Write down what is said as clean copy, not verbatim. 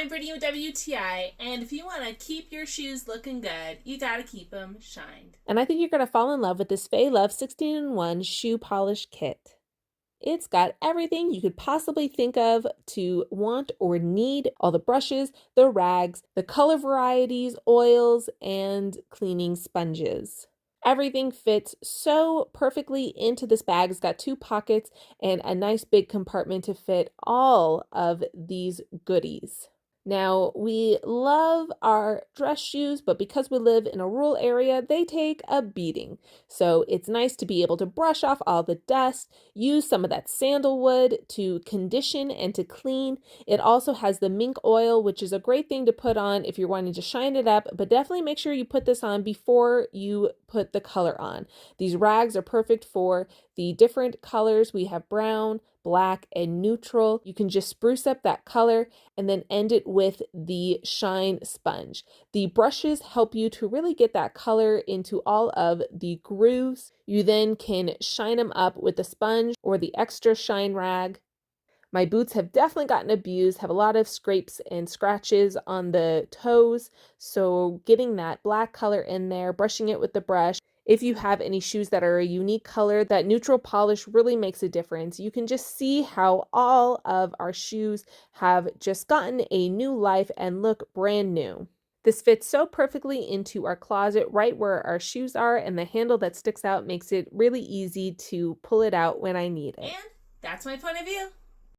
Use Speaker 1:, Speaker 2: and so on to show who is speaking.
Speaker 1: I'm Brittany with WTI, and if you want to keep your shoes looking good, you got to keep them shined.
Speaker 2: And I think you're going to fall in love with this Feilove 16-in-1 shoe polish kit. It's got everything you could possibly think of to want or need: all the brushes, the rags, the color varieties, oils, and cleaning sponges. Everything fits so perfectly into this bag. It's got 2 pockets and a nice big compartment to fit all of these goodies. Now, we love our dress shoes, but because we live in a rural area, they take a beating. So it's nice to be able to brush off all the dust, use some of that sandalwood to condition and to clean. It also has the mink oil, which is a great thing to put on if you're wanting to shine it up, but definitely make sure you put this on before you put the color on. These rags are perfect for the different colors. We have brown, black, and neutral. You can just spruce up that color and then end it with the shine sponge. The brushes help you to really get that color into all of the grooves. You then can shine them up with the sponge or the extra shine rag. My boots have definitely gotten abused, have a lot of scrapes and scratches on the toes. So getting that black color in there, brushing it with the brush. If you have any shoes that are a unique color, that neutral polish really makes a difference. You can just see how all of our shoes have just gotten a new life and look brand new. This fits so perfectly into our closet right where our shoes are, and the handle that sticks out makes it really easy to pull it out when I need it.
Speaker 1: And that's my point of view.